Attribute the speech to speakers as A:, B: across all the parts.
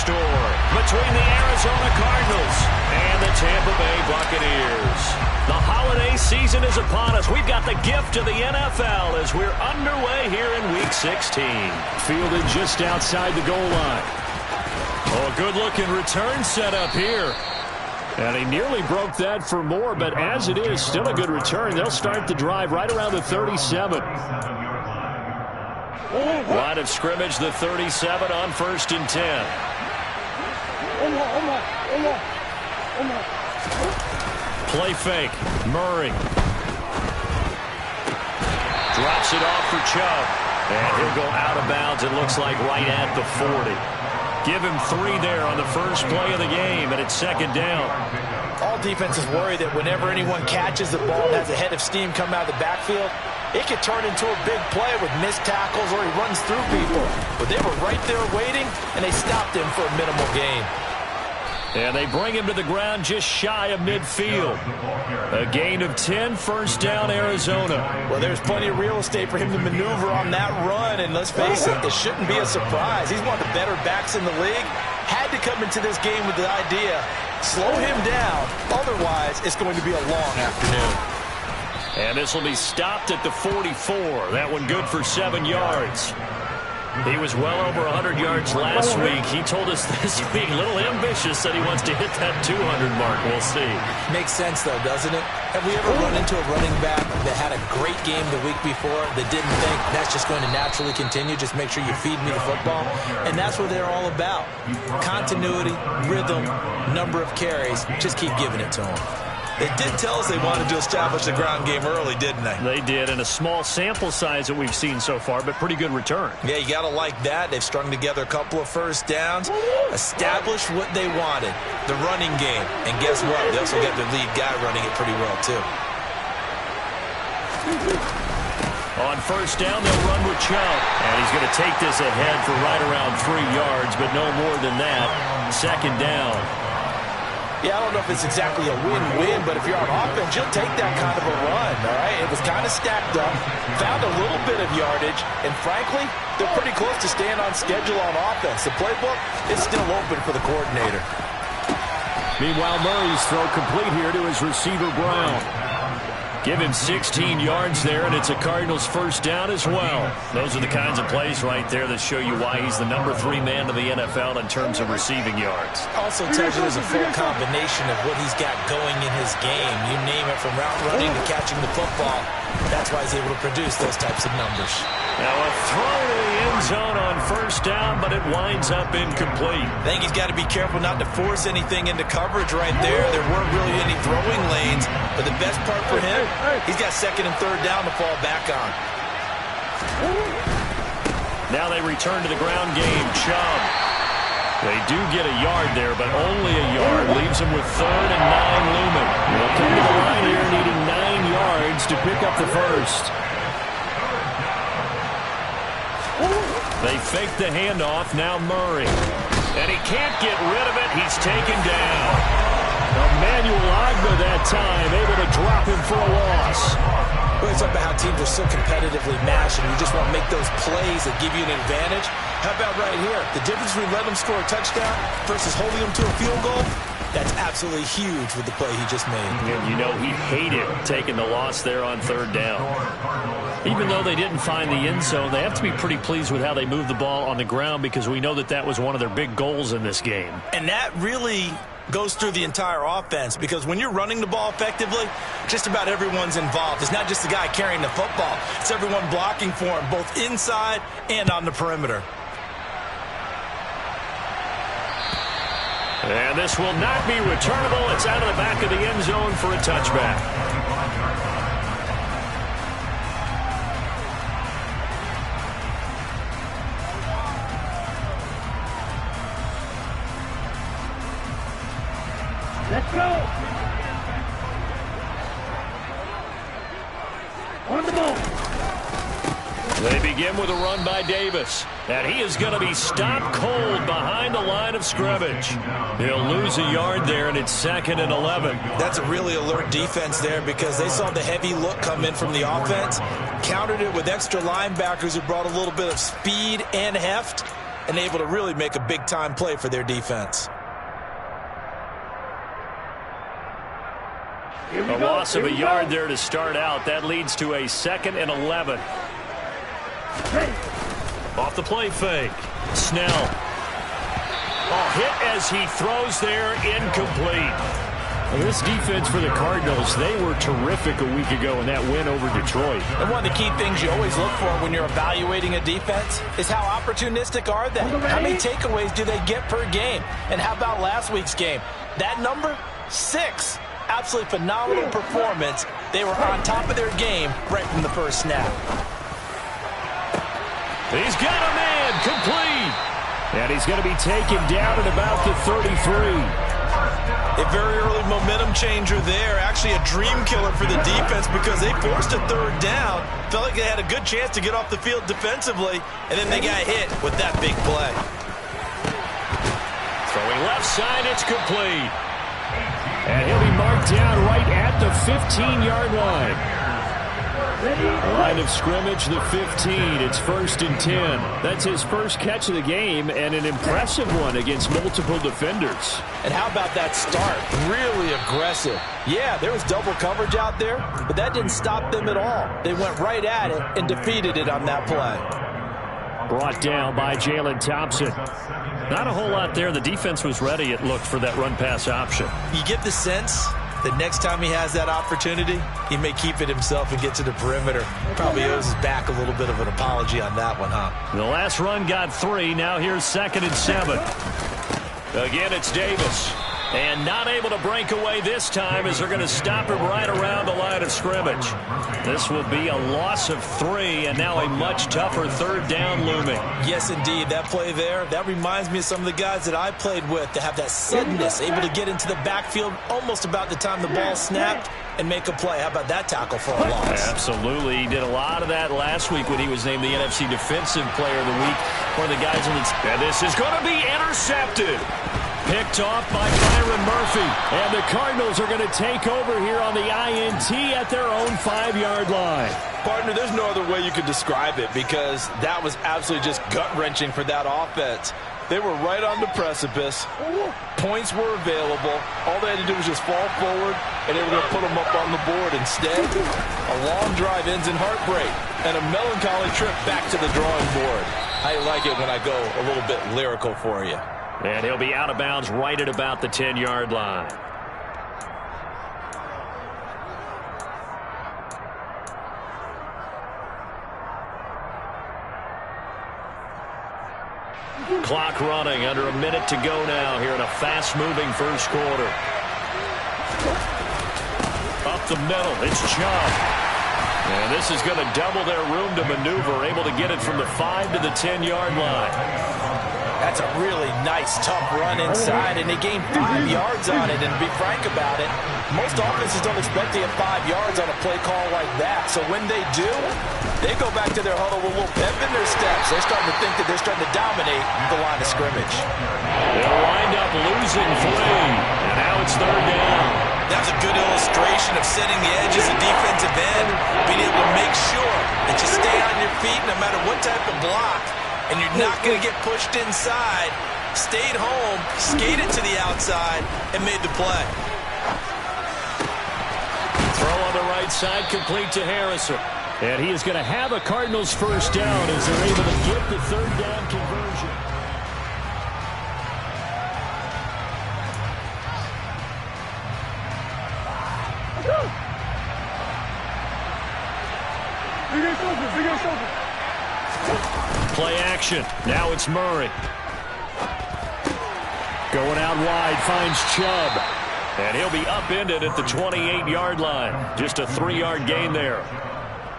A: store between the Arizona Cardinals and the Tampa Bay Buccaneers. The holiday season is upon us. We've got the gift of the NFL as we're underway here in Week 16.
B: Fielded just outside the goal line. Oh, a good-looking return set up here. And he nearly broke that for more, but as it is, still a good return. They'll start the drive right around the 37.
A: Line of scrimmage, the 37 on 1st and 10. Play fake. Murray. Drops it off for Chubb. And he'll go out of bounds, it looks like, right at the 40. Give him 3 there on the first play of the game, and it's 2nd down.
C: All defenses worry that whenever anyone catches the ball and has a head of steam come out of the backfield, it could turn into a big play with missed tackles or he runs through people. But they were right there waiting, and they stopped him for a minimal gain.
A: And they bring him to the ground just shy of midfield. A gain of 10, 1st down, Arizona.
C: Well, there's plenty of real estate for him to maneuver on that run, and let's face it, it shouldn't be a surprise. He's one of the better backs in the league. Had to come into this game with the idea, slow him down, otherwise it's going to be a long afternoon.
A: And this will be stopped at the 44. That one good for 7 yards. He was well over 100 yards last week. He told us this week, a little ambitious, that he wants to hit that 200 mark. We'll see.
C: Makes sense, though, doesn't it? Have we ever run into a running back that had a great game the week before that didn't think that's just going to naturally continue? Just make sure you feed me the football. And that's what they're all about. Continuity, rhythm, number of carries. Just keep giving it to them. They did tell us they wanted to establish the ground game early, didn't they?
A: They did, and a small sample size that we've seen so far, but pretty good return.
C: Yeah, you got to like that. They've strung together a couple of first downs, established what they wanted, the running game. And guess what? They also got their lead guy running it pretty well, too.
A: On 1st down, they'll run with Chubb. And he's going to take this ahead for right around 3 yards, but no more than that. 2nd down.
C: Yeah, I don't know if it's exactly a win-win, but if you're on offense, you'll take that kind of a run, all right? It was kind of stacked up, found a little bit of yardage, and frankly, they're pretty close to staying on schedule on offense. The playbook is still open for the coordinator.
B: Meanwhile, Murray's throw complete here to his receiver, Brown.
A: Give him 16 yards there, and it's a Cardinals 1st down as well. Those are the kinds of plays right there that show you why he's the number 3 man of the NFL in terms of receiving yards.
C: Also tells you there's a full combination of what he's got going in his game. You name it, from route running to catching the football. That's why he's able to produce those types of numbers.
A: Now a throw to the end zone on 1st down, but it winds up incomplete.
C: I think he's got to be careful not to force anything into coverage right there. There weren't really any throwing lanes, but the best part for him, he's got 2nd and 3rd down to fall back on.
A: Now they return to the ground game. Chubb. They do get a yard there, but only a yard. Leaves them with 3rd and 9 looming. They'll come to the line here needing 9 yards to pick up the 1st. They fake the handoff. Now Murray. And he can't get rid of it. He's taken down. Emmanuel Agba that time, able to drop him for a loss.
C: Well, it's about how teams are so competitively matched, and you just want to make those plays that give you an advantage. How about right here? The difference between letting them score a touchdown versus holding them to a field goal, that's absolutely huge with the play he just made.
A: And you know he hated taking the loss there on 3rd down. Even though they didn't find the end zone, they have to be pretty pleased with how they moved the ball on the ground, because we know that that was one of their big goals in this game.
C: And that really goes through the entire offense, because when you're running the ball effectively, just about everyone's involved. It's not just the guy carrying the football. It's everyone blocking for him, both inside and on the perimeter.
A: And this will not be returnable. It's out of the back of the end zone for a touchback.
D: Let's go. On the ball.
A: They begin with a run by Davis. And he is going to be stopped cold behind the line of scrimmage. He'll lose a yard there, and it's 2nd and 11.
C: That's a really alert defense there, because they saw the heavy look come in from the offense, countered it with extra linebackers who brought a little bit of speed and heft, and able to really make a big-time play for their defense.
A: A loss of a yard there to start out. That leads to a 2nd and 11. Off the play fake. Snell. Hit as he throws there, incomplete.
B: Well, this defense for the Cardinals, they were terrific a week ago in that win over Detroit.
C: And one of the key things you always look for when you're evaluating a defense is how opportunistic are they? How many takeaways do they get per game? And how about last week's game? That number? 6. Absolutely phenomenal performance. They were on top of their game right from the first snap.
A: He's got a man, complete.
B: And he's going to be taken down at about the 33.
C: A very early momentum changer there. Actually a dream killer for the defense because they forced a 3rd down. Felt like they had a good chance to get off the field defensively, and then they got hit with that big play.
A: Throwing left side, it's complete.
B: And he'll be marked down right at the 15-yard line. Line of scrimmage, the 15. It's 1st and 10. That's his first catch of the game and an impressive one against multiple defenders.
C: And how about that start? Really aggressive. Yeah, there was double coverage out there, but that didn't stop them at all. They went right at it and defeated it on that play.
B: Brought down by Jalen Thompson.
A: Not a whole lot there. The defense was ready, it looked, for that run-pass option.
C: You get the sense that next time he has that opportunity, he may keep it himself and get to the perimeter. Probably owes his back a little bit of an apology on that one, huh?
A: The last run got 3. Now here's 2nd and 7. Again, it's Davis. And not able to break away this time as they're going to stop him right around the line of scrimmage. This will be a loss of 3, and now a much tougher 3rd down looming.
C: Yes, indeed. That play there, that reminds me of some of the guys that I played with that have that suddenness, able to get into the backfield almost about the time the ball snapped and make a play. How about that tackle for a loss?
A: Absolutely. He did a lot of that last week when he was named the NFC Defensive Player of the Week. One of the guys in the... And this is going to be intercepted. Picked off by Byron Murphy.
B: And the Cardinals are going to take over here on the INT at their own 5-yard line.
E: Partner, there's no other way you could describe it because that was absolutely just gut-wrenching for that offense. They were right on the precipice. Points were available. All they had to do was just fall forward, and they were going to put them up on the board. Instead, a long drive ends in heartbreak and a melancholy trip back to the drawing board. I like it when I go a little bit lyrical for you.
A: And he'll be out of bounds right at about the 10-yard line. Clock running, under a minute to go now here in a fast-moving first quarter. Up the middle, it's Chubb. And this is going to double their room to maneuver, able to get it from the 5 to the 10-yard line.
C: That's a really nice, tough run inside, and they gained 5 yards on it. And to be frank about it, most offenses don't expect to get 5 yards on a play call like that. So when they do, they go back to their huddle with a little pep in their steps. They're starting to think that they're starting to dominate the line of scrimmage.
A: They'll wind up losing 3, and now it's 3rd down.
C: That's a good illustration of setting the edge as a defensive end, being able to make sure that you stay on your feet no matter what type of block, and you're not going to get pushed inside. Stayed home, skated to the outside, and made the play.
A: Throw on the right side, complete to Harrison.
B: And he is going to have a Cardinals first down as they're able to get the 3rd down conversion.
A: Play action. Now it's Murray.
B: Going out wide, finds Chubb.
A: And he'll be upended at the 28-yard line. Just a 3-yard gain there.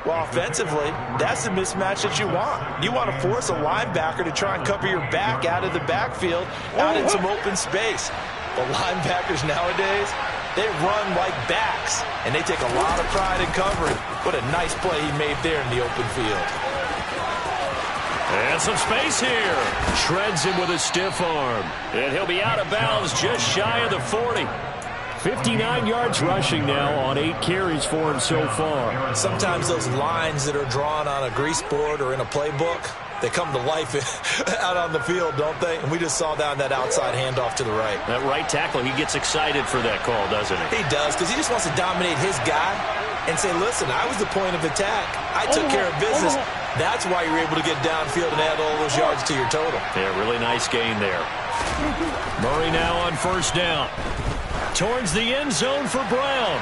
C: Well, offensively, that's the mismatch that you want. You want to force a linebacker to try and cover your back out of the backfield, out in some open space. The linebackers nowadays, they run like backs, and they take a lot of pride in covering. What a nice play he made there in the open field.
A: And some space here. Shreds him with a stiff arm. And he'll be out of bounds just shy of the 40.
B: 59 yards rushing now on 8 carries for him so far.
C: Sometimes those lines that are drawn on a grease board or in a playbook, they come to life out on the field, don't they? And we just saw down that outside handoff to the right.
A: That right tackle, he gets excited for that call, doesn't he?
C: He does, because he just wants to dominate his guy and say, listen, I was the point of attack. I took care of business. That's why you're able to get downfield and add all those yards to your total.
A: Yeah, really nice gain there. Murray now on first down. Towards the end zone for Brown.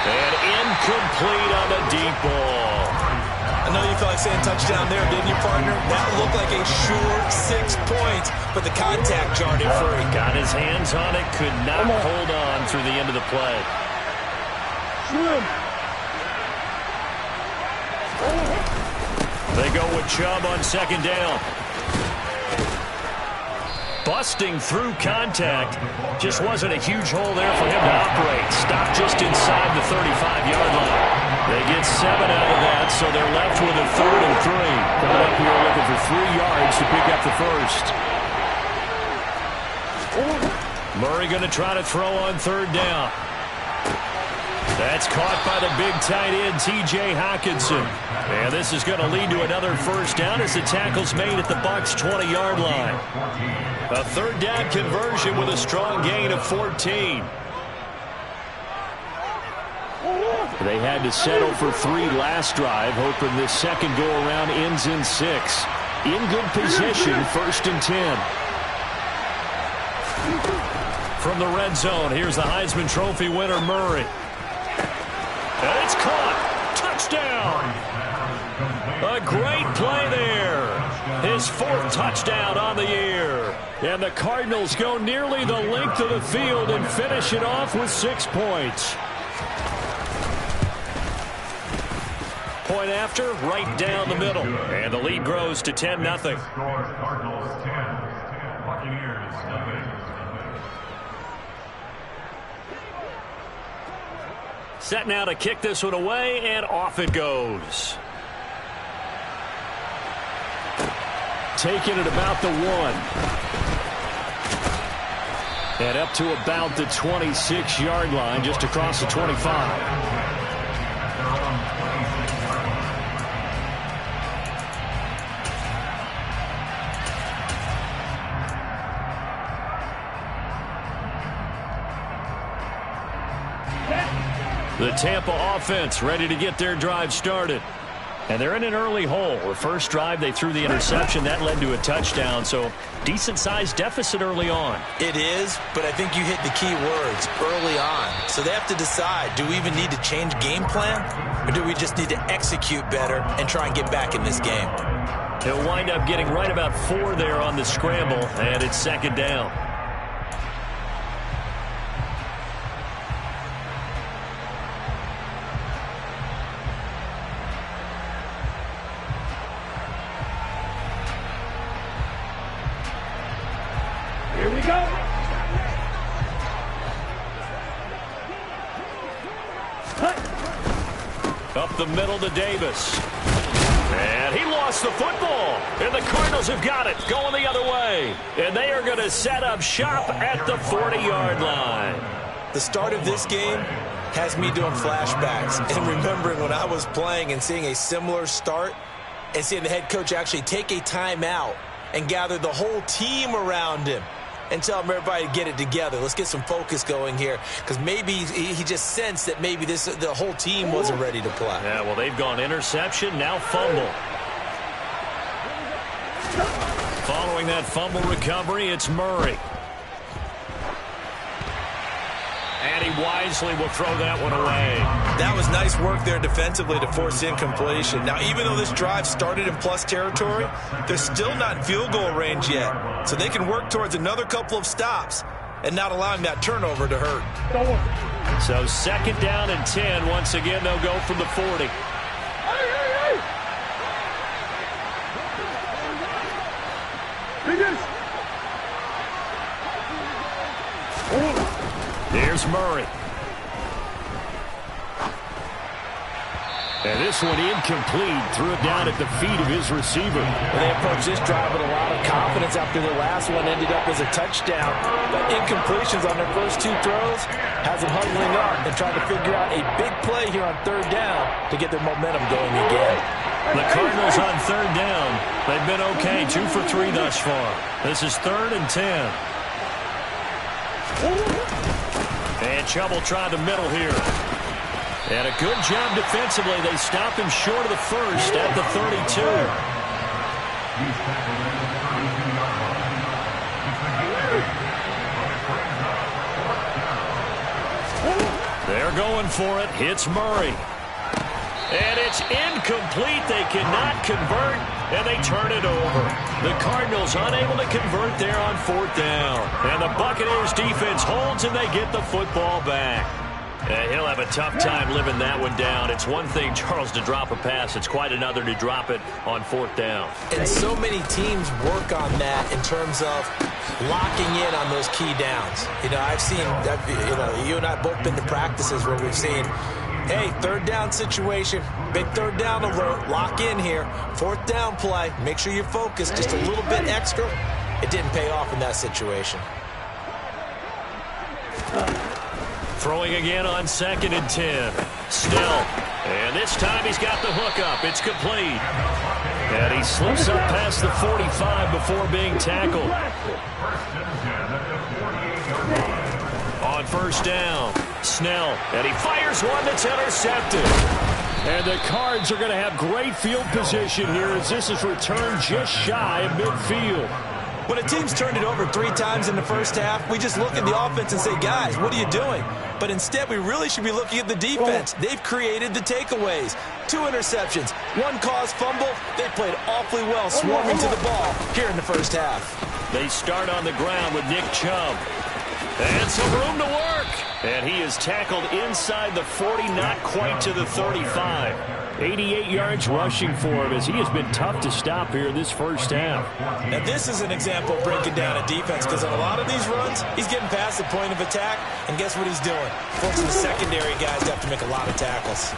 A: And incomplete on the deep ball.
C: I know you felt like saying touchdown there, didn't you, partner? That looked like a sure 6 points, but the contact jarred it free.
A: Got his hands on it, could not hold on through the end of the play. They go with Chubb on second down. Busting through contact. Just wasn't a huge hole there for him to operate. Stopped just inside the 35-yard line. They get 7 out of that, so they're left with a 3rd and 3. Coming up here looking for 3 yards to pick up the first. Murray going to try to throw on third down. That's caught by the big tight end, T.J. Hockenson. And this is going to lead to another first down as the tackle's made at the Bucs' 20-yard line. A third down conversion with a strong gain of 14. They had to settle for 3 last drive, hoping this second go-around ends in 6. In good position, 1st and 10. From the red zone, here's the Heisman Trophy winner, Murray. And it's caught. Touchdown. A great play there. His 4th touchdown on the year. And the Cardinals go nearly the length of the field and finish it off with 6 points. Point after, right down the middle. And the lead grows to 10-0. Set now to kick this one away, and off it goes. Taking it about the 1. And up to about the 26-yard line, just across the 25. The Tampa offense ready to get their drive started. And they're in an early hole. The first drive, they threw the interception. That led to a touchdown. So decent-sized deficit early on.
C: It is, but I think you hit the key words, early on. So they have to decide, do we even need to change game plan? Or do we just need to execute better and try and get back in this game?
A: He'll wind up getting right about 4 there on the scramble, and it's second down.
D: Here we go.
A: Up the middle to Davis. And he lost the football. And the Cardinals have got it, going the other way. And they are going to set up shop at the 40-yard line.
C: The start of this game has me doing flashbacks and remembering when I was playing and seeing a similar start and seeing the head coach actually take a timeout and gather the whole team around him and tell everybody to get it together. Let's get some focus going here, because maybe he just sensed that maybe the whole team wasn't ready to play.
A: Yeah, well, they've gone interception, now fumble. Following that fumble recovery, it's Murray. And he wisely will throw that one away.
C: That was nice work there defensively to force incompletion. Now, even though this drive started in plus territory, they're still not in field goal range yet. So they can work towards another couple of stops and not allowing that turnover to hurt.
A: So second down and 10. Once again, they'll go from the 40. Here's Murray. And this one incomplete. Threw it down at the feet of his receiver.
C: And they approached this drive with a lot of confidence after their last one ended up as a touchdown. But incompletions on their first 2 throws has them huddling up and trying to figure out a big play here on third down to get their momentum going again.
A: The Cardinals on third down. They've been okay, 2 for 3 thus far. This is 3rd and 10. And Chubb will try the middle here. And a good job defensively. They stop him short of the first at the 32. They're going for it. Hits Murray. And it's incomplete. They cannot convert, and they turn it over. The Cardinals unable to convert there on 4th down. And the Buccaneers defense holds, and they get the football back. He'll have a tough time living that one down. It's one thing, Charles, to drop a pass. It's quite another to drop it on 4th down.
C: And so many teams work on that in terms of locking in on those key downs. You know, I've seen, you and I both been to practices where we've seen, hey, 3rd down situation, big 3rd down alert, lock in here, 4th down play, make sure you're focused just a little bit extra. It didn't pay off in that situation.
A: Throwing again on 2nd and 10. Snell. And this time he's got the hook up. It's complete. And he slips up past the 45 before being tackled. On 1st down, Snell. And he fires one that's intercepted.
B: And the Cards are going to have great field position here as this is returned just shy of midfield.
C: When a team's turned it over 3 times in the first half, we just look at the offense and say, guys, what are you doing? But instead, we really should be looking at the defense. They've created the takeaways. 2 interceptions, 1 caused fumble. They played awfully well swarming to the ball here in the first half.
A: They start on the ground with Nick Chubb. And some room to work. And he is tackled inside the 40, not quite to the 35.
B: 88 yards rushing for him as he has been tough to stop here in this first half.
C: Now, this is an example of breaking down a defense because on a lot of these runs, he's getting past the point of attack, and guess what he's doing? Forcing the secondary guys to have to make a lot of tackles.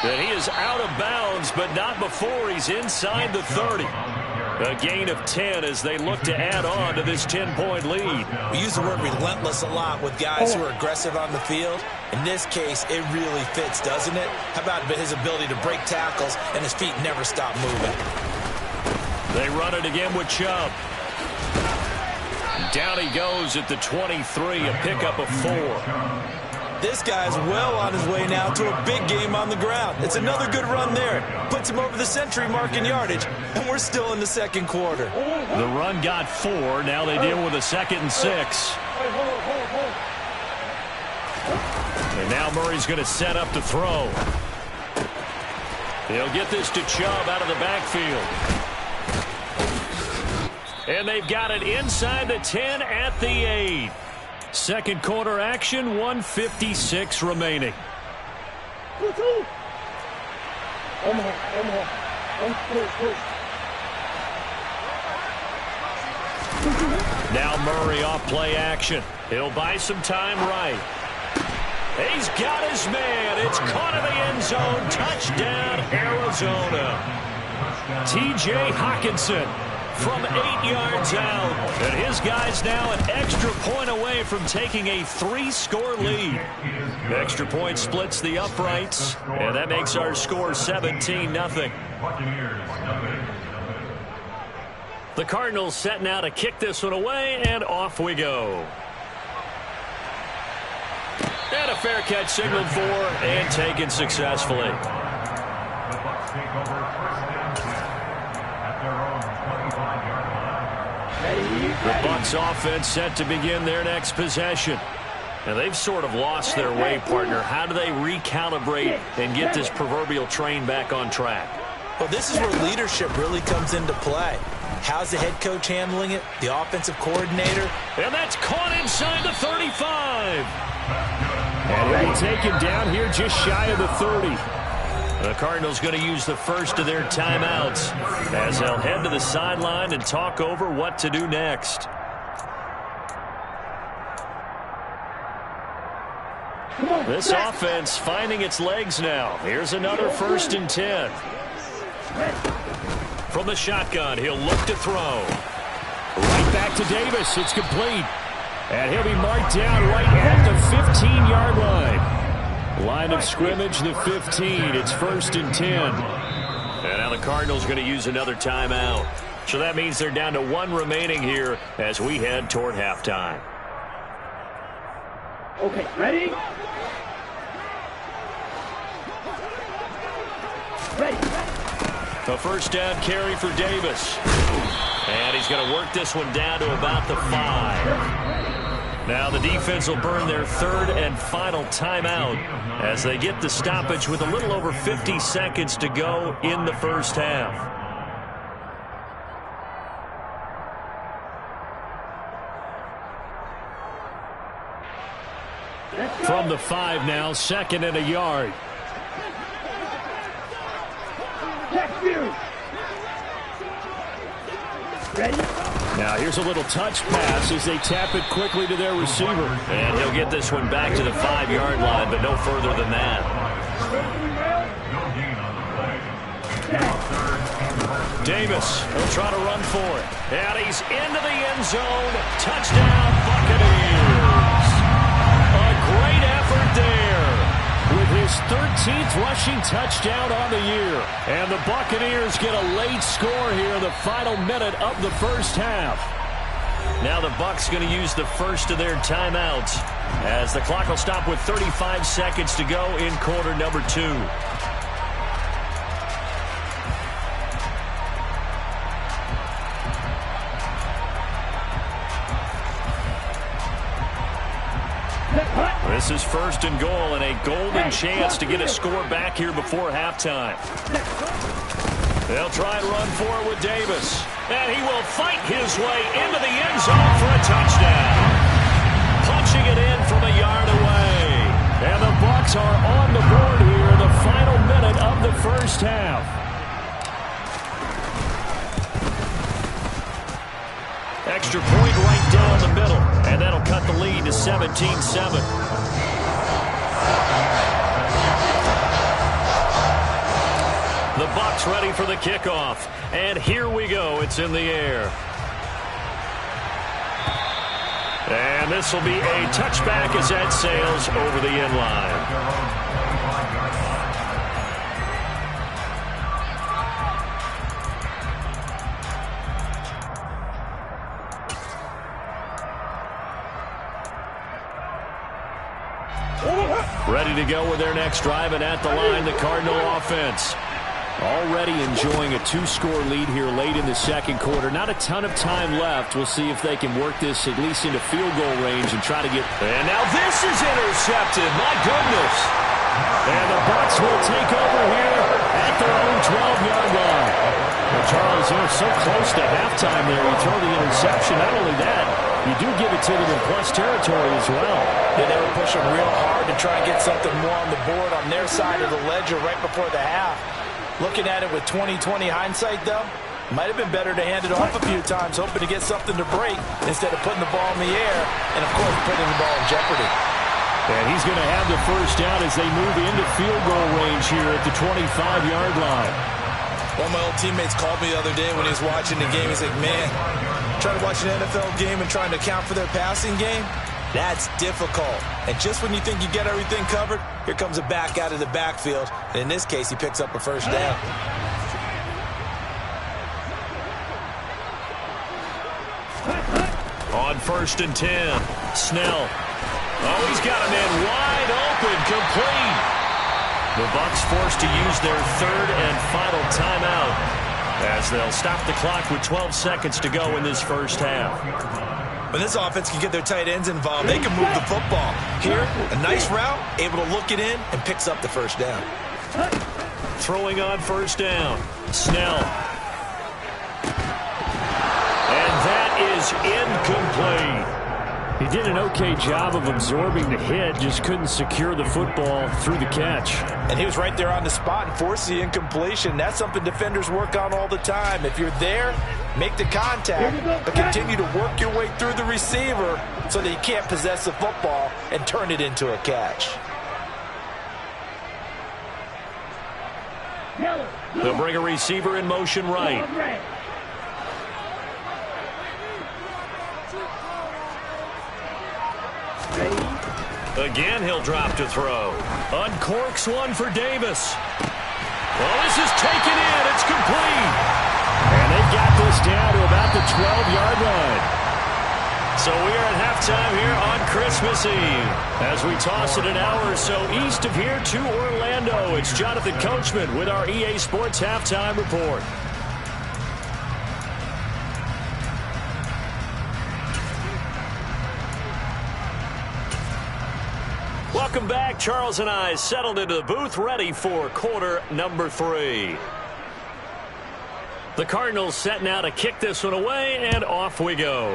A: And he is out of bounds, but not before he's inside the 30. A gain of 10 as they look to add on to this 10-point lead.
C: We use the word relentless a lot with guys who are aggressive on the field. In this case, it really fits, doesn't it? How about his ability to break tackles and his feet never stop moving?
A: They run it again with Chubb. Down he goes at the 23, a pickup of 4.
C: This guy's well on his way now to a big game on the ground. It's another good run there. Puts him over the century mark in yardage, and we're still in the 2nd quarter.
A: The run got 4. Now they deal with a 2nd and 6. And now Murray's going to set up to throw. He'll get this to Chubb out of the backfield. And they've got it inside the 10 at the 8. 2nd quarter action, 1:56 remaining. Now Murray off play action. He'll buy some time right. He's got his man. It's caught in the end zone. Touchdown, Arizona. T.J. Hockenson from 8 yards out. And his guy's now an extra point away from taking a 3-score lead. Extra point splits the uprights, and that makes our score 17-0. The Cardinals set now to kick this one away, and off we go. And a fair catch signaled for and taken successfully. The Bucs offense set to begin their next possession. And they've sort of lost their way, partner. How do they recalibrate and get this proverbial train back on track?
C: Well, this is where leadership really comes into play. How's the head coach handling it? The offensive coordinator?
A: And that's caught inside the 35.
B: And he'll be taken down here just shy of the 30.
A: The Cardinals going to use the first of their timeouts as they'll head to the sideline and talk over what to do next. This offense finding its legs now. Here's another 1st and 10. From the shotgun, he'll look to throw.
B: Right back to Davis. It's complete. And he'll be marked down right at the 15-yard line. Line of scrimmage, the 15. It's 1st and 10.
A: And now the Cardinals going to use another timeout. So that means they're down to 1 remaining here as we head toward halftime.
D: Okay, ready? Ready.
A: A first down carry for Davis. And he's going to work this one down to about the 5. Now the defense will burn their 3rd and final timeout as they get the stoppage with a little over 50 seconds to go in the first half.
B: From the 5 now, 2nd and a yard.
D: Check view. Ready?
B: Now here's a little touch pass as they tap it quickly to their receiver.
A: And he'll get this one back to the 5-yard line, but no further than that. Davis will try to run for it. And he's into the end zone. Touchdown, Buccaneers. A great effort there.
B: With his 13th rushing touchdown on the year. And the Buccaneers get a late score here in the final minute of the first half.
A: Now the Bucs going to use the first of their timeouts as the clock will stop with 35 seconds to go in quarter number 2. This is 1st and goal and a golden chance to get a score back here before halftime. They'll try and run for it with Davis. And he will fight his way into the end zone for a touchdown. Punching it in from a yard away.
B: And the Bucs are on the board here in the final minute of the first half.
A: Extra point right down the middle. And that'll cut the lead to 17-7. The Bucs ready for the kickoff. And here we go. It's in the air. And this will be a touchback as that sails over the end line. Ready to go with their next drive, and at the line, the Cardinal offense.
B: Already enjoying a 2-score lead here late in the second quarter. Not a ton of time left. We'll see if they can work this at least into field goal range and try to get...
A: And now this is intercepted. My goodness.
B: And the Bucs will take over here at their own 12-yard line. Well, Charles, they're so close to halftime there. You throw the interception. Not only that, you do give it to them in plus territory as well.
C: Yeah, they were pushing real hard to try and get something more on the board on their side of the ledger right before the half. Looking at it with 20/20 hindsight, though, might have been better to hand it off a few times, hoping to get something to break instead of putting the ball in the air and, of course, putting the ball in jeopardy.
B: And he's going to have the first down as they move into field goal range here at the 25-yard line.
E: One of my old teammates called me the other day when he was watching the game. He's like, man, trying to watch an NFL game and trying to account for their passing game, that's difficult. And just when you think you get everything covered, here comes a back out of the backfield. And in this case, he picks up a first down.
A: On 1st and 10, Snell. Oh, he's got him in wide open, complete. The Bucs forced to use their 3rd and final timeout as they'll stop the clock with 12 seconds to go in this first half.
E: When this offense can get their tight ends involved, they can move the football. Here, a nice route, able to look it in, and picks up the first down.
A: Throwing on 1st down, Snell. And that is incomplete.
B: He did an okay job of absorbing the hit, just couldn't secure the football through the catch.
C: And he was right there on the spot and forced the incompletion. That's something defenders work on all the time. If you're there, make the contact, but continue to work your way through the receiver so that you can't possess the football and turn it into a catch.
A: They'll bring a receiver in motion right. Again, he'll drop to throw. Uncorks one for Davis. Well, this is taken in. It's complete.
B: And they got this down to about the 12-yard line.
A: So we are at halftime here on Christmas Eve. As we toss it an hour or so east of here to Orlando, it's Jonathan Coachman with our EA Sports Halftime Report. Welcome back. Charles and I settled into the booth, ready for quarter number 3. The Cardinals set now to kick this one away, and off we go.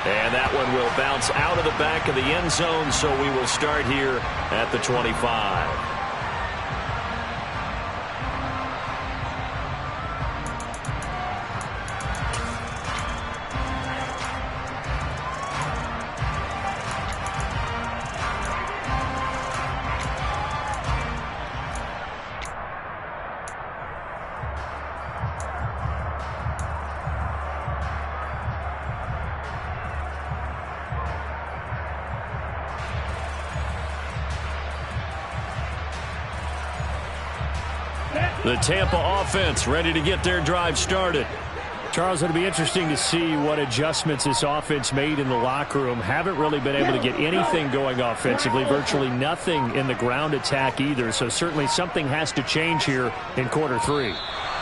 A: And that one will bounce out of the back of the end zone, so we will start here at the 25. The Tampa offense ready to get their drive started.
B: Charles, it'll be interesting to see what adjustments this offense made in the locker room. Haven't really been able to get anything going offensively, virtually nothing in the ground attack either. So certainly something has to change here in quarter 3.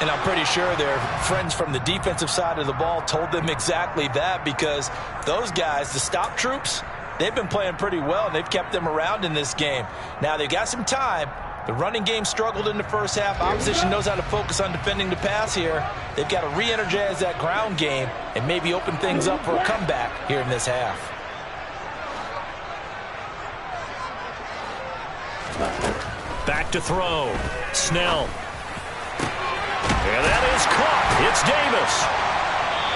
C: And I'm pretty sure their friends from the defensive side of the ball told them exactly that, because those guys, the stop troops, they've been playing pretty well, and they've kept them around in this game. Now, they've got some time. The running game struggled in the first half. Opposition knows how to focus on defending the pass here. They've got to re-energize that ground game and maybe open things up for a comeback here in this half.
A: Back to throw. Snell. And that is caught. It's Davis.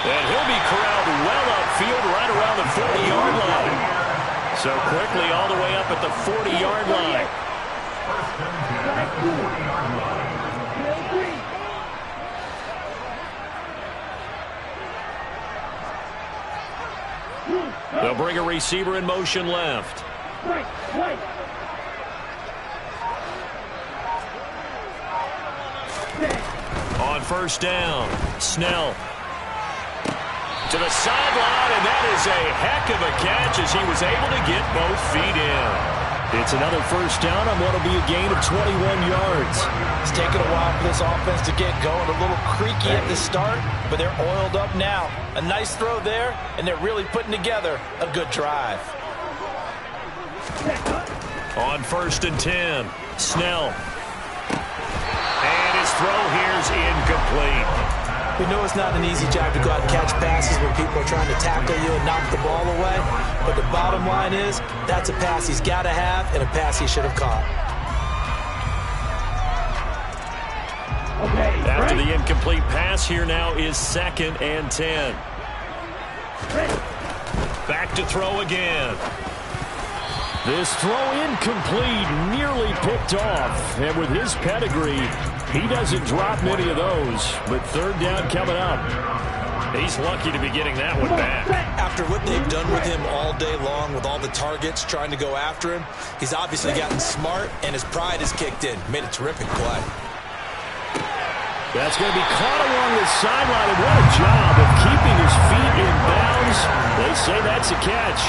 A: And he'll be corralled well upfield right around the 40-yard line. So quickly all the way up at the 40-yard line. They'll bring a receiver in motion left. On first down, Snell to the sideline, and that is a heck of a catch as he was able to get both feet in.
B: It's another first down on what will be a gain of 21 yards.
C: It's taken a while for this offense to get going. A little creaky at the start, but they're oiled up now. A nice throw there, and they're really putting together a good drive.
A: On first and 10, Snell. And his throw here's incomplete.
C: We know it's not an easy job to go out and catch passes when people are trying to tackle you and knock the ball away. But the bottom line is, that's a pass he's got to have and a pass he should have caught.
D: Okay,
A: after the incomplete pass, here now is 2nd and 10. Back to throw again.
B: This throw incomplete, nearly picked off. And with his pedigree, he doesn't drop many of those. But third down coming up.
A: He's lucky to be getting that one back.
C: After what they've done with him all day long, with all the targets trying to go after him, he's obviously gotten smart, and his pride has kicked in. Made a terrific play.
B: That's going to be caught along the sideline, and what a job of keeping his feet in bounds. They say that's a catch.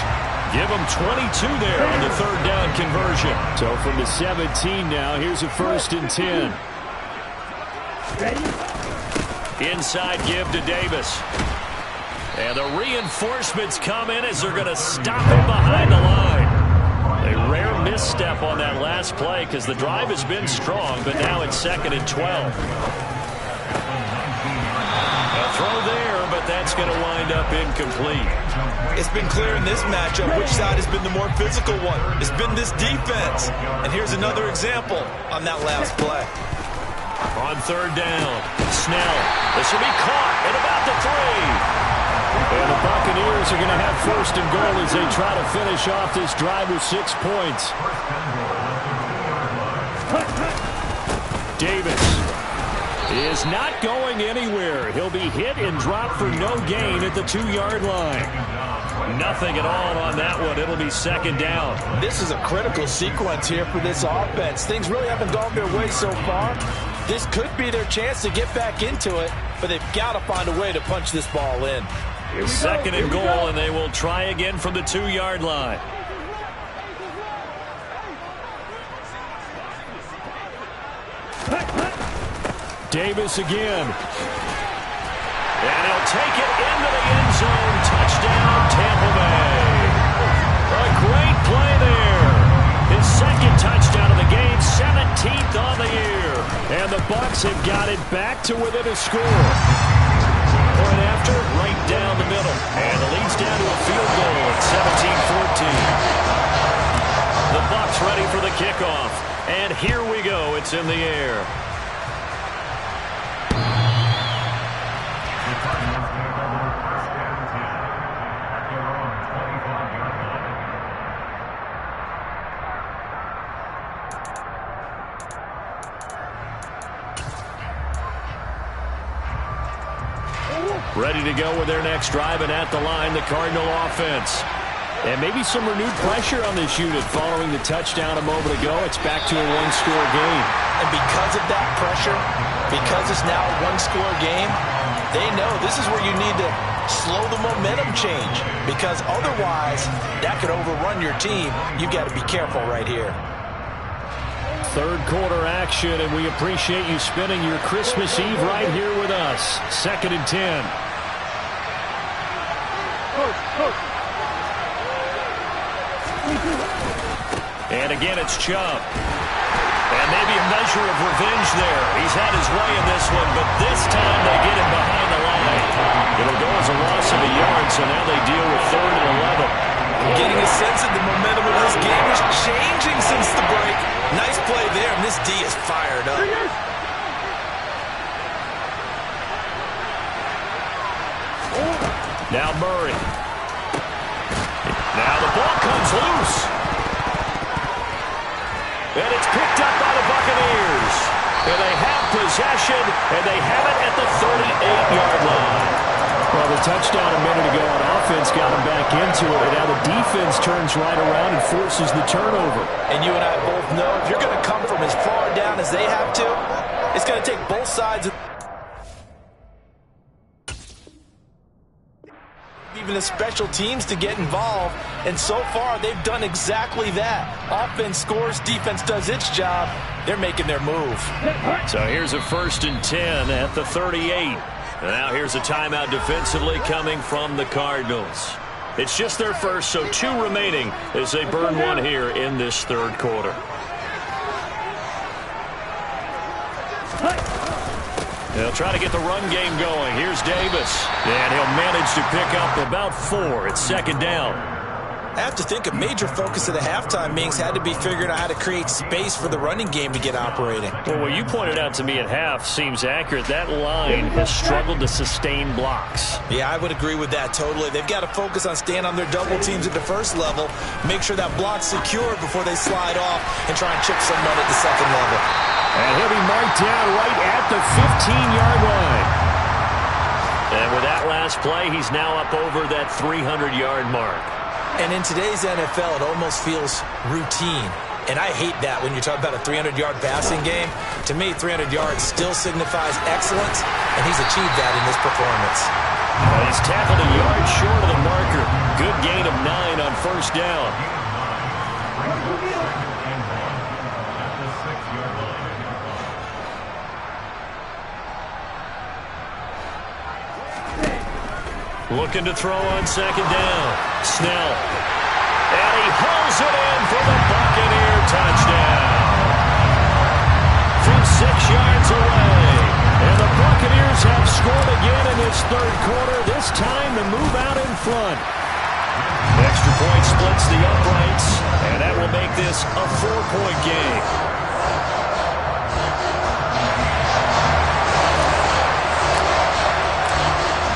A: Give him 22 there on the third down conversion.
B: So from the 17 now, here's a 1st and 10.
D: Ready?
A: Inside give to Davis. And the reinforcements come in as they're going to stop him behind the line. A rare misstep on that last play because the drive has been strong, but now it's 2nd and 12. A throw there, but that's going to wind up incomplete.
C: It's been clear in this matchup which side has been the more physical one. It's been this defense. And here's another example on that last play.
A: On third down, Snell. This will be caught at about the 3.
B: And the Buccaneers are going to have 1st and goal as they try to finish off this drive with 6 points. Davis. is not going anywhere. He'll be hit and dropped for no gain at the 2-yard line.
A: Nothing at all on that one. It'll be second down.
C: This is a critical sequence here for this offense. Things really haven't gone their way so far. This could be their chance to get back into it, but they've got to find a way to punch this ball in.
A: It's second and goal, and they will try again from the 2-yard line.
B: Davis again.
A: And he'll take it into the end zone. Touchdown, Tampa Bay. A great play there. His second touchdown of the game, 17th on the year.
B: And the Bucs have got it back to within a score.
A: Point after, right down the middle. And it leads down to a field goal at 17-14. The Bucs ready for the kickoff. And here we go. It's in the air. Ready to go with their next drive, and at the line, the Cardinal offense.
B: And maybe some renewed pressure on this unit following the touchdown a moment ago. It's back to a one-score game.
C: And because of that pressure, because it's now a one-score game, they know this is where you need to slow the momentum change, because otherwise that could overrun your team. You've got to be careful right here.
B: Third quarter action, and we appreciate you spending your Christmas Eve right here with us. Second and 10.
A: And again, it's Chubb. And maybe a measure of revenge there. He's had his way in this one, but this time they get him behind the line. It'll go as a loss of a yard, so now they deal with 3rd and 11.
C: I'm getting a sense that the momentum of this game is changing since the break. Nice play there, and this D is fired up.
A: Now Murray. Now the ball comes loose. And it's picked up by the Buccaneers. And they have possession, and they have it at the 38-yard line.
B: Well, the touchdown a minute ago on offense got them back into it, and now the defense turns right around and forces the turnover.
C: And you and I both know if you're going to come from as far down as they have to, it's going to take both sides. Even the special teams to get involved, and so far they've done exactly that. Offense scores, defense does its job. They're making their move.
A: So here's a 1st and 10 at the 38. And now here's a timeout defensively coming from the Cardinals. It's just their first, so 2 remaining as they burn one here in this 3rd quarter. They'll try to get the run game going. Here's Davis. And he'll manage to pick up about 4. It's 2nd down.
C: I have to think a major focus of the halftime meetings had to be figuring out how to create space for the running game to get operating.
A: Well, what you pointed out to me at half seems accurate. That line has struggled to sustain blocks.
C: Yeah, I would agree with that totally. They've got to focus on staying on their double teams at the first level, make sure that block's secured before they slide off and try and chip someone at the 2nd level.
B: And he'll be marked down right at the 15-yard line.
A: And with that last play, he's now up over that 300-yard mark.
C: And in today's NFL, it almost feels routine. And I hate that when you're talking about a 300-yard passing game. To me, 300 yards still signifies excellence, and he's achieved that in this performance.
A: He's tackled a yard short of the marker. Good gain of 9 on 1st down. Looking to throw on 2nd down. Snell. And he hauls it in for the Buccaneer touchdown. From 6 yards away. And the Buccaneers have scored again in this 3rd quarter. This time to move out in front. Extra point splits the uprights. And that will make this a 4-point game.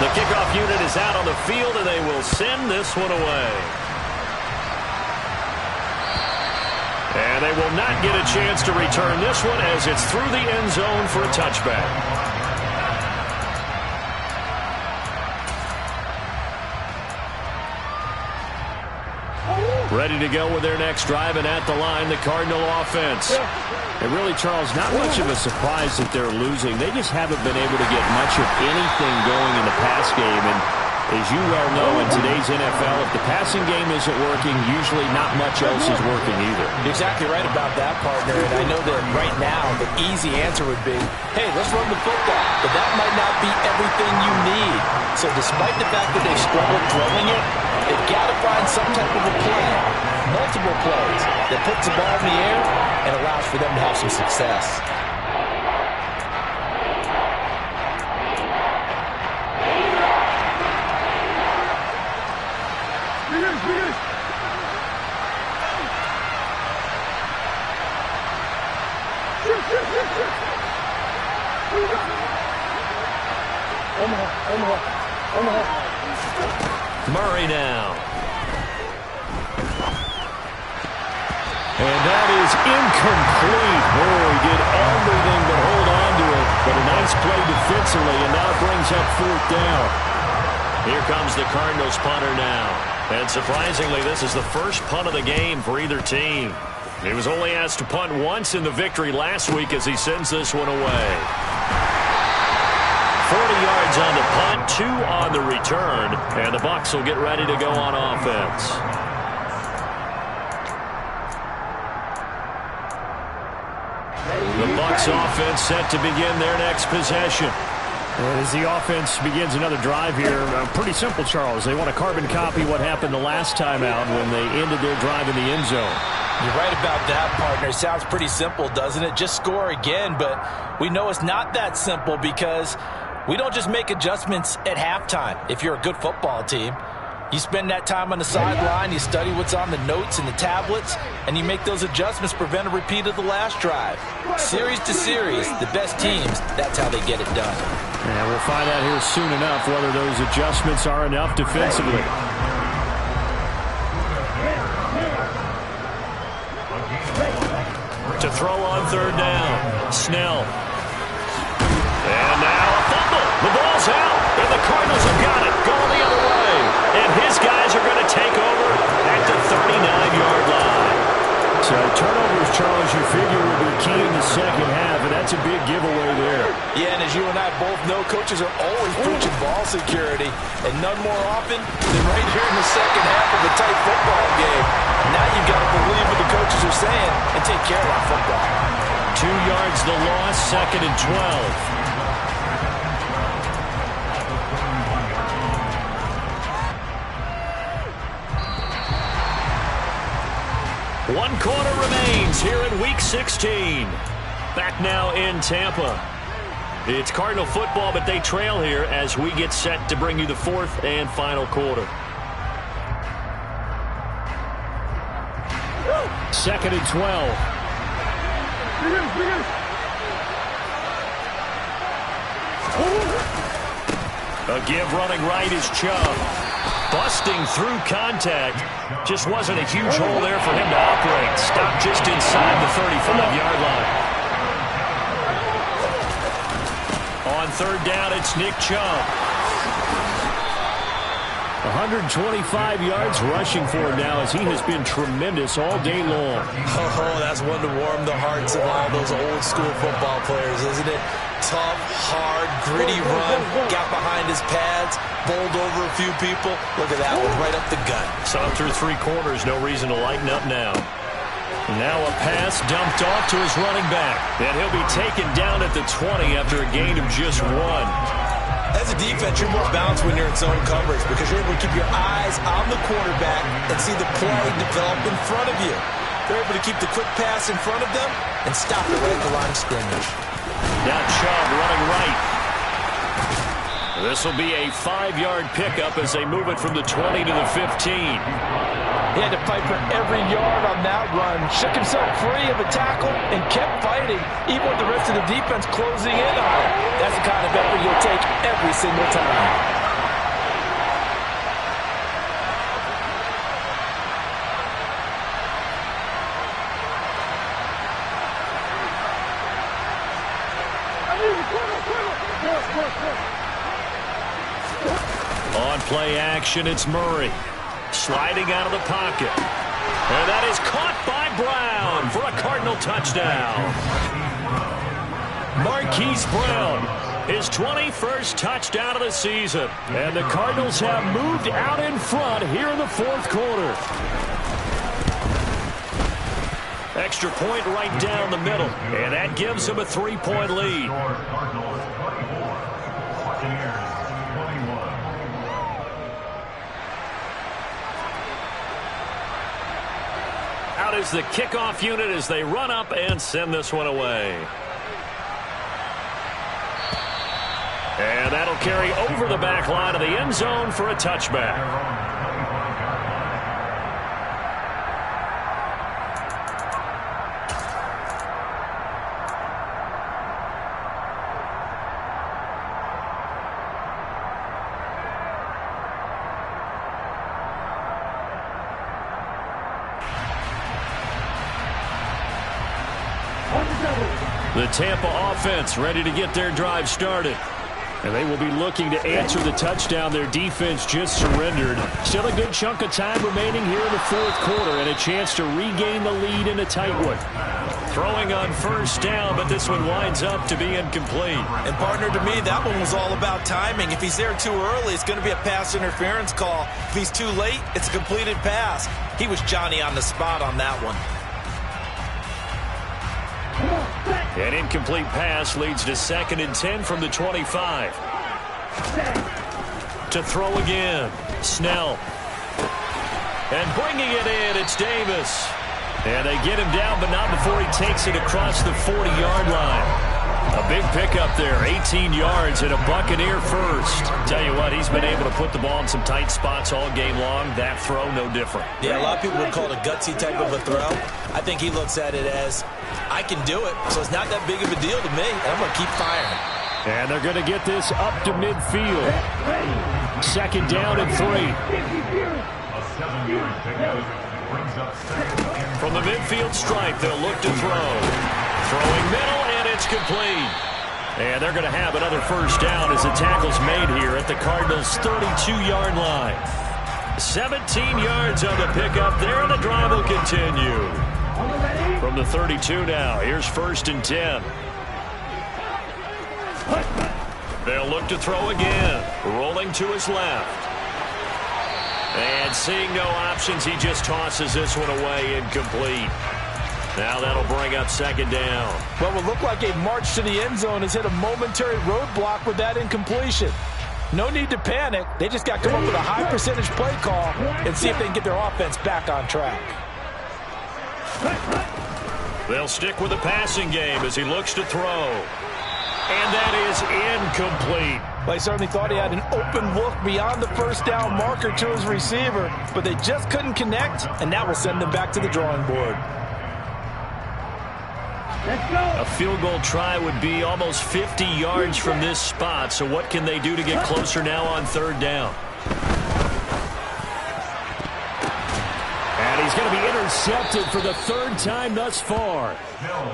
A: The kickoff unit is out on the field, and they will send this one away. And they will not get a chance to return this one as it's through the end zone for a touchback.
B: Ready to go with their next drive, and at the line, the Cardinal offense. And really, Charles, not much of a surprise that they're losing. They just haven't been able to get much of anything going in the pass game. And as you well know, in today's NFL, if the passing game isn't working, usually not much else is working either.
C: You're exactly right about that, partner. And I know that right now the easy answer would be, hey, let's run the football. But that might not be everything you need. So despite the fact that they've struggled throwing it, they've got to find some type of a play, multiple plays, that puts the ball in the air and allows for them to have some success.
A: Murray now.
B: And that is incomplete. Oh, he did everything but hold on to it. But a nice play defensively, and now brings up 4th down.
A: Here comes the Cardinals punter now. And surprisingly, this is the first punt of the game for either team. He was only asked to punt once in the victory last week as he sends this one away. 40 yards on the punt, 2 on the return, and the Bucs will get ready to go on offense. The Bucs offense set to begin their next possession.
B: As the offense begins another drive here, pretty simple, Charles. They want to carbon copy what happened the last time out when they ended their drive in the end zone.
C: You're right about that, partner. Sounds pretty simple, doesn't it? Just score again, but we know it's not that simple because we don't just make adjustments at halftime if you're a good football team. You spend that time on the sideline, you study what's on the notes and the tablets, and you make those adjustments, prevent a repeat of the last drive. Series to series, the best teams, that's how they get it done.
B: And we'll find out here soon enough whether those adjustments are enough defensively.
A: To throw on 3rd down, Snell. And now a fumble. The ball's out, and the Cardinals have got it. Going the other way. And his guys are going to take over at the 39-yard line.
B: So turnovers, Charles, you figure will be key in the second half, and that's a big giveaway there.
C: Yeah, and as you and I both know, coaches are always preaching ball security, and none more often than right here in the second half of a tight football game. Now you've got to believe what the coaches are saying and take care of that football.
A: 2 yards the loss, 2nd and 12. One quarter remains here in Week 16. Back now in Tampa. It's Cardinal football, but they trail here as we get set to bring you the 4th and final quarter.
B: 2nd and 12.
A: A give running right is Chubb. Busting through contact. Just wasn't a huge hole there for him to operate. Stopped just inside the 35-yard line. On 3rd down, it's Nick Chubb.
B: 125 yards rushing for him now as he has been tremendous all day long.
C: Oh, that's one to warm the hearts of all those old school football players, isn't it? Tough, hard, gritty run, got behind his pads, bowled over a few people. Look at that one, right up the gut.
A: Saw him through 3 quarters, no reason to lighten up now. Now a pass dumped off to his running back. And he'll be taken down at the 20 after a gain of just 1.
C: As a defense, you're more balanced when you're in zone coverage because you're able to keep your eyes on the quarterback and see the play develop in front of you. They're able to keep the quick pass in front of them and stop it right at the line of scrimmage.
A: Now Chubb running right. This will be a 5-yard pickup as they move it from the 20 to the 15.
C: He had to fight for every yard on that run. Shook himself free of a tackle and kept fighting, even with the rest of the defense closing in on him. That's the kind of effort you'll take every single time.
A: On play action, it's Murray. Sliding out of the pocket. And that is caught by Brown for a Cardinal touchdown. Marquise Brown, his 21st touchdown of the season. And the Cardinals have moved out in front here in the fourth quarter. Extra point right down the middle. And that gives them a 3-point lead. Out is the kickoff unit as they run up and send this one away. And that'll carry over the back line of the end zone for a touchback. The Tampa offense ready to get their drive started. And they will be looking to answer the touchdown their defense just surrendered. Still a good chunk of time remaining here in the fourth quarter and a chance to regain the lead in a tight one. Throwing on first down, but this one winds up to be incomplete.
C: And partner, to me, that one was all about timing. If he's there too early, it's going to be a pass interference call. If he's too late, it's a completed pass. He was Johnny on the spot on that one.
A: An incomplete pass leads to 2nd and 10 from the 25. To throw again. Snell. And bringing it in, it's Davis. And they get him down, but not before he takes it across the 40-yard line. A big pickup there, 18 yards and a Buccaneer first. Tell you what, he's been able to put the ball in some tight spots all game long. That throw, no different.
C: Yeah, a lot of people would call it a gutsy type of a throw. I think he looks at it as, I can do it, so it's not that big of a deal to me, and I'm going to keep firing.
B: And they're going to get this up to midfield. 2nd down and 3.
A: From the midfield stripe, they'll look to throw. Throwing middle, and it's complete. And they're going to have another first down as the tackle's made here at the Cardinals' 32-yard line. 17 yards on the pickup there, and the drive will continue. From the 32 now, here's 1st and 10. They'll look to throw again. Rolling to his left. And seeing no options, he just tosses this one away, incomplete. Now that'll bring up 2nd down.
E: What will look like a march to the end zone has hit a momentary roadblock with that incompletion. No need to panic. They just got to come up with a high percentage play call and see if they can get their offense back on track.
A: They'll stick with the passing game as he looks to throw. And that is incomplete.
E: They certainly thought he had an open look beyond the first down marker to his receiver, but they just couldn't connect, and that will send them back to the drawing board.
A: A field goal try would be almost 50 yards from this spot, so what can they do to get closer now on 3rd down?
B: And he's going to be intercepted for the 3rd time thus far.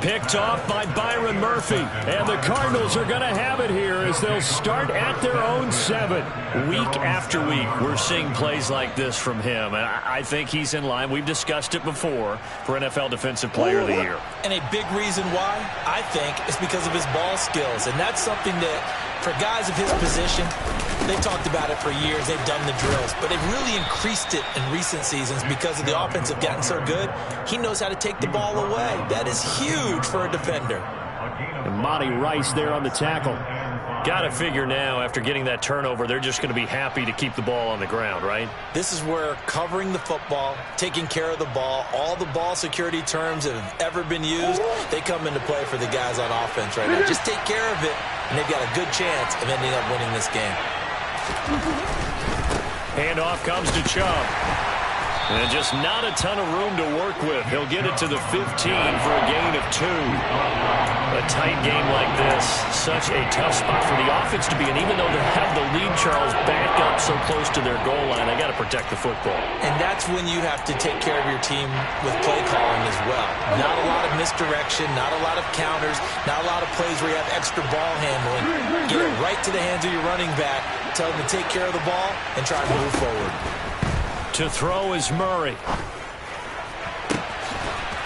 A: Picked off by Byron Murphy.
B: And the Cardinals are going to have it here as they'll start at their own 7.
A: Week after week, we're seeing plays like this from him. And I think he's in line. We've discussed it before for NFL Defensive Player of the Year.
C: And a big reason why, I think, is because of his ball skills. And that's something that, for guys of his position, they've talked about it for years. They've done the drills. But they've really increased it in recent seasons because of the offense have gotten so good. He knows how to take the ball away. That is huge for a defender.
B: And Monty Rice there on the tackle.
A: Got to figure now, after getting that turnover, they're just going to be happy to keep the ball on the ground, right?
C: This is where covering the football, taking care of the ball, all the ball security terms that have ever been used, they come into play for the guys on offense right now. Just take care of it, and they've got a good chance of ending up winning this game.
A: Handoff comes to Chubb. And just not a ton of room to work with. He'll get it to the 15 for a gain of 2. A tight game like this, such a tough spot for the offense to be in. Even though they have the lead, Charles, back up so close to their goal line, they got to protect the football.
C: And that's when you have to take care of your team with play calling as well. Not a lot of misdirection, not a lot of counters, not a lot of plays where you have extra ball handling. Get it right to the hands of your running back, tell them to take care of the ball, and try to move forward.
A: To throw is Murray.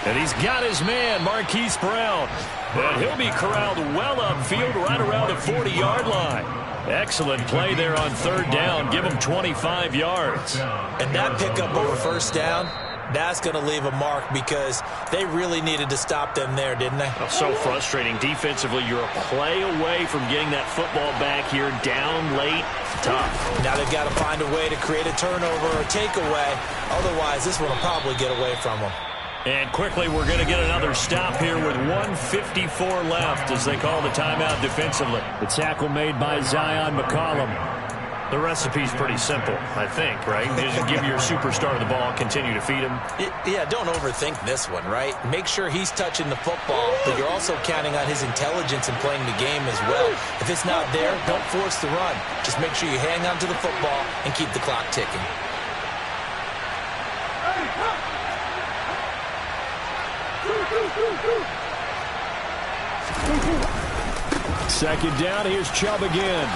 A: And he's got his man, Marquise Brown. And he'll be corralled well upfield right around the 40-yard line. Excellent play there on third down. Give him 25 yards.
C: And that pickup over first down, that's going to leave a mark because they really needed to stop them there, didn't they?
A: Oh, so frustrating. Defensively, you're a play away from getting that football back here down late. Tough.
C: Now they've got to find a way to create a turnover or takeaway. Otherwise, this one will probably get away from them.
A: And quickly, we're going to get another stop here with 1:54 left as they call the timeout defensively.
B: The tackle made by Zion McCollum.
A: The recipe's pretty simple, I think, right? Just give your superstar the ball, continue to feed him.
C: Yeah, don't overthink this one, right? Make sure he's touching the football, but you're also counting on his intelligence in playing the game as well. If it's not there, don't force the run. Just make sure you hang on to the football and keep the clock ticking.
B: Second down, here's Chubb again.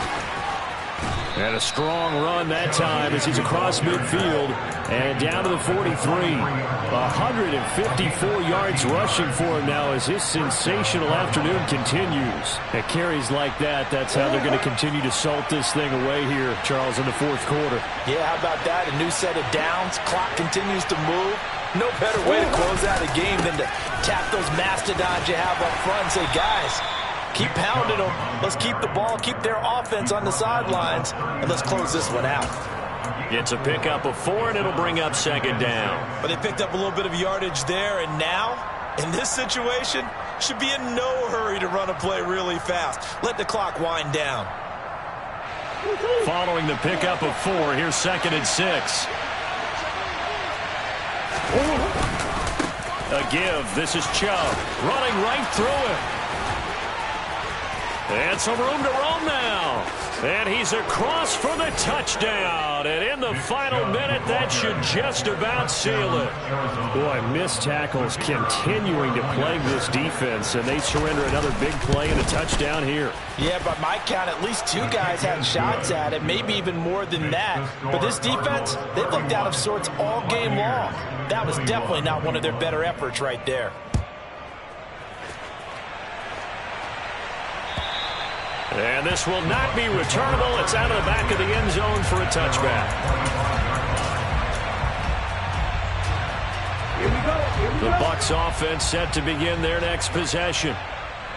B: And a strong run that time as he's across midfield and down to the 43. 154 yards rushing for him now as his sensational afternoon continues. At carries like that, that's how they're going to continue to salt this thing away here, Charles, in the fourth quarter.
C: Yeah, how about that? A new set of downs. Clock continues to move. No better way to close out a game than to tap those mastodons you have up front and say, guys, keep pounding them. Let's keep the ball, keep their offense on the sidelines, and let's close this one out.
A: It's a pickup of 4, and it'll bring up second down.
C: But they picked up a little bit of yardage there, and now, in this situation, should be in no hurry to run a play really fast. Let the clock wind down.
A: Following the pickup of 4, here's 2nd and 6. A give. This is Chubb running right through him. And some room to roam now. And he's across for the touchdown. And in the final minute, that should just about seal it.
B: Boy, missed tackles continuing to plague this defense, and they surrender another big play and a touchdown here.
C: Yeah, by my count, at least 2 guys had shots at it, maybe even more than that. But this defense, they've looked out of sorts all game long. That was definitely not one of their better efforts right there.
A: And this will not be returnable. It's out of the back of the end zone for a touchback.
D: Here we go.
A: The Bucs offense set to begin their next possession.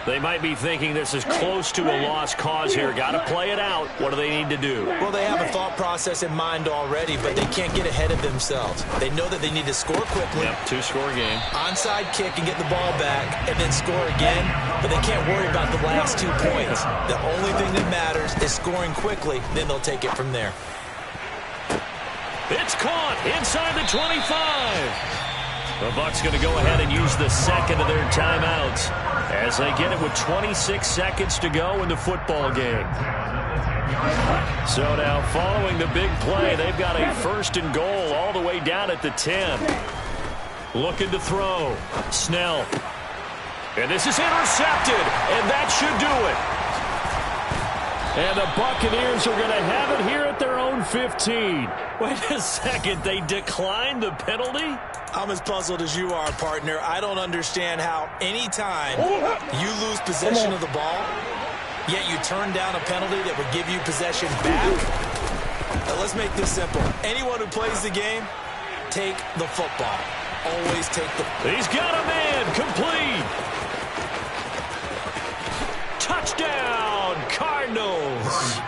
A: They might be thinking this is close to a lost cause here. Got to play it out. What do they need to do?
C: Well, they have a thought process in mind already, but they can't get ahead of themselves. They know that they need to score quickly.
A: Yep, 2-score game.
C: Onside kick and get the ball back and then score again, but they can't worry about the last 2 points. The only thing that matters is scoring quickly, then they'll take it from there.
A: It's caught inside the 25. The Bucs going to go ahead and use the second of their timeouts as they get it with 26 seconds to go in the football game. So now following the big play, they've got a 1st and goal all the way down at the 10. Looking to throw. Snell. And this is intercepted, and that should do it.
B: And the Buccaneers are going to have it here at their own 15.
A: Wait a second, they declined the penalty?
C: I'm as puzzled as you are, partner. I don't understand how any time you lose possession of the ball, yet you turn down a penalty that would give you possession back. Now, let's make this simple. Anyone who plays the game, take the football. Always take the...
A: He's got a man, complete. Touchdown, Cardinals.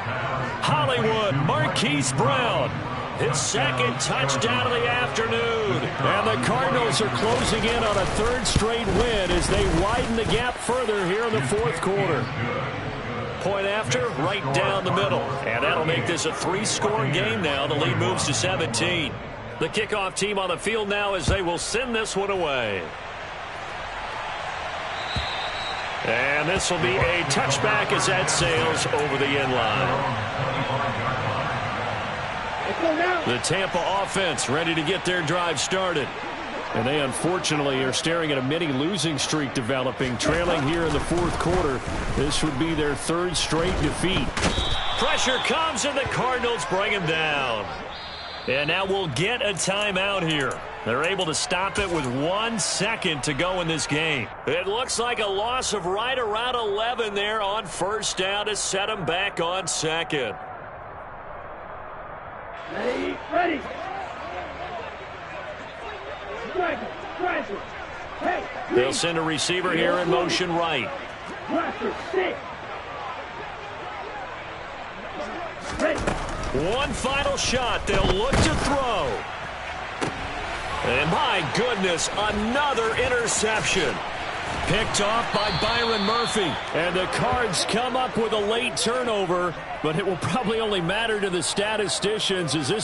A: Hollywood, Marquise Brown. His 2nd touchdown of the afternoon.
B: And the Cardinals are closing in on a 3rd straight win as they widen the gap further here in the 4th quarter.
A: Point after, right down the middle. And that'll make this a 3-score game now. The lead moves to 17. The kickoff team on the field now as they will send this one away. And this will be a touchback as that sails over the end line. The Tampa offense ready to get their drive started.
B: And they unfortunately are staring at a mini losing streak developing, trailing here in the 4th quarter. This would be their 3rd straight defeat.
A: Pressure comes and the Cardinals bring him down. And now we'll get a timeout here. They're able to stop it with 1 second to go in this game. It looks like a loss of right around 11 there on first down to set them back on second.
D: Ready, ready. Striker, striker. Hey,
A: They'll send a receiver here in motion right.
D: Roster, stay. Ready.
A: One final shot. They'll look to throw. And my goodness, another interception. Picked off by Byron Murphy. And the Cards come up with a late turnover, but it will probably only matter to the statisticians as this